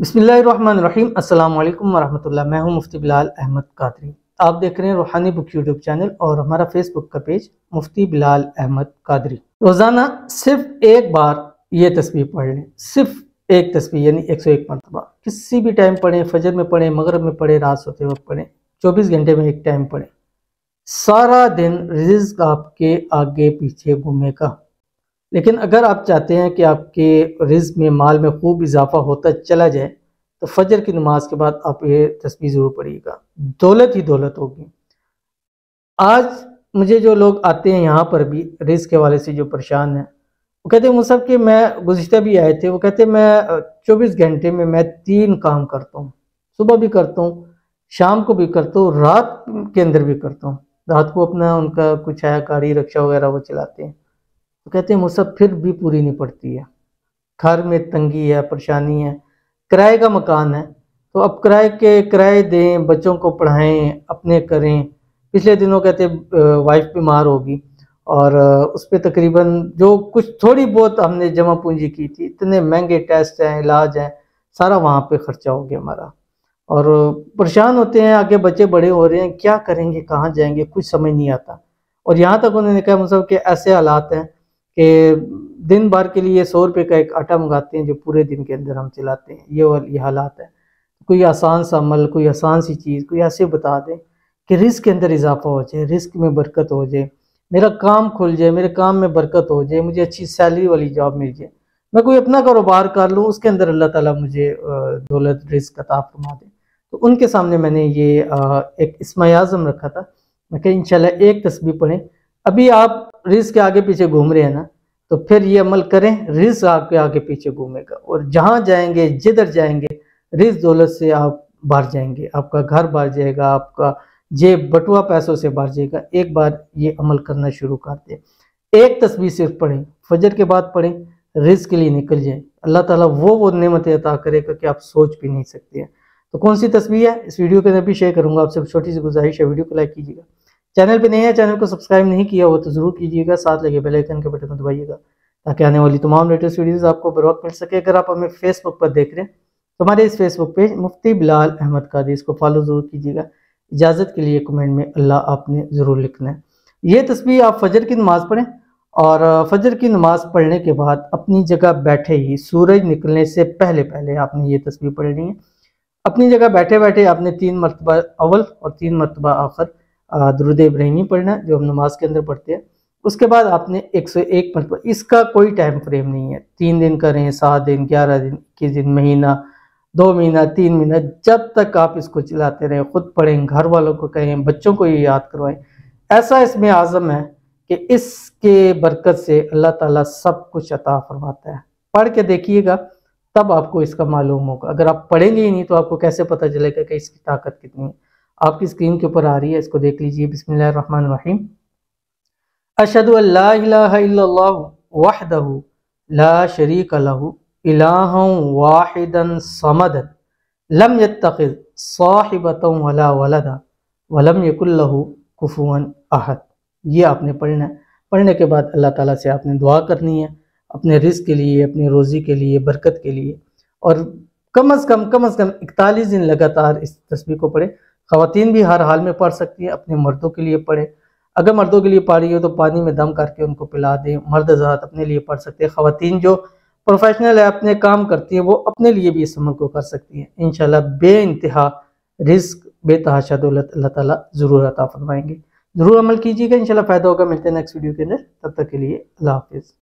बिस्मिल्लाहिर्रहमानिर्रहीम अस्सलाम वालेकुम वरहमतुल्लाह। मैं हूं मुफ्ती बिलाल अहमद कादरी। आप देख रहे हैं रूहानी बुक यूट्यूब चैनल और हमारा फेसबुक का पेज मुफ्ती बिलाल अहमद कादरी। रोज़ाना सिर्फ एक बार ये तस्बीह पढ़ लें, सिर्फ एक तस्बीह यानी 101 मरतबा। किसी भी टाइम पढ़ें, फजर में पढ़ें, मगरिब में पढ़ें, रात सोते वक्त पढ़ें, 24 घंटे में एक टाइम पढ़ें। सारा दिन रिज़्क आपके आगे पीछे घूमेगा। लेकिन अगर आप चाहते हैं कि आपके रिज़्क में, माल में खूब इजाफा होता चला जाए, तो फजर की नमाज के बाद आप ये तस्बीह ज़रूर पढ़िएगा। दौलत ही दौलत होगी। आज मुझे जो लोग आते हैं यहाँ पर भी रिज़्क के हवाले से जो परेशान हैं, वो कहते हैं मुसहब कि मैं गुज़िश्ता भी आए थे, वो कहते हैं मैं 24 घंटे में मैं 3 काम करता हूँ। सुबह भी करता हूँ, शाम को भी करता हूँ, रात के अंदर भी करता हूँ। रात को अपना उनका कुछ है गाड़ी रिक्शा वगैरह वो चलाते हैं, तो कहते हैं मुसहब फिर भी पूरी नहीं पड़ती है। घर में तंगी है, परेशानी है, किराए का मकान है, तो अब किराए दें, बच्चों को पढ़ाएं, अपने करें। पिछले दिनों कहते वाइफ बीमार होगी और उस पर तकरीबन जो कुछ थोड़ी बहुत हमने जमा पूंजी की थी, इतने महंगे टेस्ट हैं, इलाज हैं, सारा वहाँ पे खर्चा हो गया हमारा। और परेशान होते हैं, आगे बच्चे बड़े हो रहे हैं, क्या करेंगे, कहाँ जाएंगे, कुछ समझ नहीं आता। और यहाँ तक उन्होंने कहा मतलब कि ऐसे हालात हैं कि दिन भर के लिए 100 रुपये का एक आटा मंगाते हैं जो पूरे दिन के अंदर हम चलाते हैं। ये हालात है। कोई आसान सा अमल, कोई आसान सी चीज़ कोई ऐसे बता दें कि रिस्क के अंदर इजाफा हो जाए, रिस्क में बरकत हो जाए, मेरा काम खुल जाए, मेरे काम में बरकत हो जाए, मुझे अच्छी सैलरी वाली जॉब मिल जाए, मैं कोई अपना कारोबार कर लूँ, उसके अंदर अल्लाह ताला मुझे दौलत रिस्क अता फरमा दे। तो उनके सामने मैंने ये एक इस्माए आज़म रखा था। मैं कहा इंशाल्लाह एक तस्बीह पढ़ें। अभी आप रिस्क के आगे पीछे घूम रहे हैं ना, तो फिर ये अमल करें, रिस्क आपके आगे पीछे घूमेगा और जहाँ जाएंगे, जिधर जाएंगे, रिस्क दौलत से आप भर जाएंगे, आपका घर भर जाएगा, आपका जेब बटुआ पैसों से भर जाएगा। एक बार ये अमल करना शुरू कर दें। एक तस्बीह सिर्फ पढ़ें, फजर के बाद पढ़ें, रिस्क के लिए निकल जाए। अल्लाह ताला वो नेमतें अता करेगा कि आप सोच भी नहीं सकते हैं। तो कौन सी तस्बीह है इस वीडियो के अंदर भी शेयर करूंगा आपसे। छोटी सी गुजारिश है, वीडियो को लाइक कीजिएगा। चैनल पे नए हैं, चैनल को सब्सक्राइब नहीं किया हो तो जरूर कीजिएगा, साथ लगे बेल आइकन के बटन को दबाइएगा ताकि आने वाली तमाम लेटेस्ट वीडियोस आपको बर वक्त मिल सके। अगर आप हमें फेसबुक पर देख रहे हैं तो हमारे इस फेसबुक पेज मुफ्ती बिलाल अहमद कादरी, इसको फॉलो जरूर कीजिएगा। इजाज़त के लिए कमेंट में अल्लाह आपने ज़रूर लिखना है। ये तस्बीह आप फजर की नमाज़ पढ़ें और फजर की नमाज़ पढ़ने के बाद अपनी जगह बैठे ही, सूरज निकलने से पहले पहले आपने ये तस्बीह पढ़नी है। अपनी जगह बैठे बैठे आपने 3 मरतबा अव्वल और 3 मरतबा आखिर दुरूद इब्राहिमी पढ़ना है, जो हम नमाज के अंदर पढ़ते हैं। उसके बाद आपने 101 मरतबा, इसका कोई टाइम फ्रेम नहीं है, 3 दिन करें, 7 दिन, 11 दिन, 21 दिन, महीना, 2 महीना, 3 महीना, जब तक आप इसको चलाते रहें। खुद पढ़ें, घर वालों को कहें, बच्चों को ये याद करवाएं। ऐसा इसमें आज़म है कि इसके बरकत से अल्लाह ताला सब कुछ अता फरमाता है। पढ़ के देखिएगा, तब आपको इसका मालूम होगा। अगर आप पढ़ेंगे ही नहीं तो आपको कैसे पता चलेगा कि इसकी ताकत कितनी है। आपकी स्क्रीन के ऊपर आ रही है, इसको देख लीजिए। बिस्मिल्लाहिर्रहमानिर्रहीम। अशहदु अल्ला इलाहा इल्लल्लाह वहदहु ला शरीका लहु इलाहन वाहिदन समदन लम यत्तखिज़ साहिबतन वला वलदा वलम यकुल लहु कुफुवन अहद। ये आपने पढ़ना है। पढ़ने के बाद अल्लाह ताला से आपने दुआ करनी है अपने रिज़्क के लिए, अपनी रोज़ी के लिए, बरकत के लिए। और कम अज़ कम 41 दिन लगातार इस तस्बीह को पढ़ें। ख़वातीन भी हर हाल में पढ़ सकती हैं, अपने मर्दों के लिए पढ़ें। अगर मर्दों के लिए पढ़ रही हो तो पानी में दम करके उनको पिला दें। मर्द हज़रात अपने लिए पढ़ सकते हैं। ख़वातीन जो प्रोफेशनल है, अपने काम करती हैं, वो अपने लिए भी इस अमल को कर सकती हैं। इंशाल्लाह बेइंतहा रिज़्क, बेतहाशा दौलत अल्लाह ताला ज़रूर अता फरमाएंगे। ज़रूर अमल कीजिएगा, इंशाल्लाह फ़ायदा होगा। मिलते हैं नेक्स्ट वीडियो के अंदर, तब तक के लिए अल्लाह हाफ़िज़।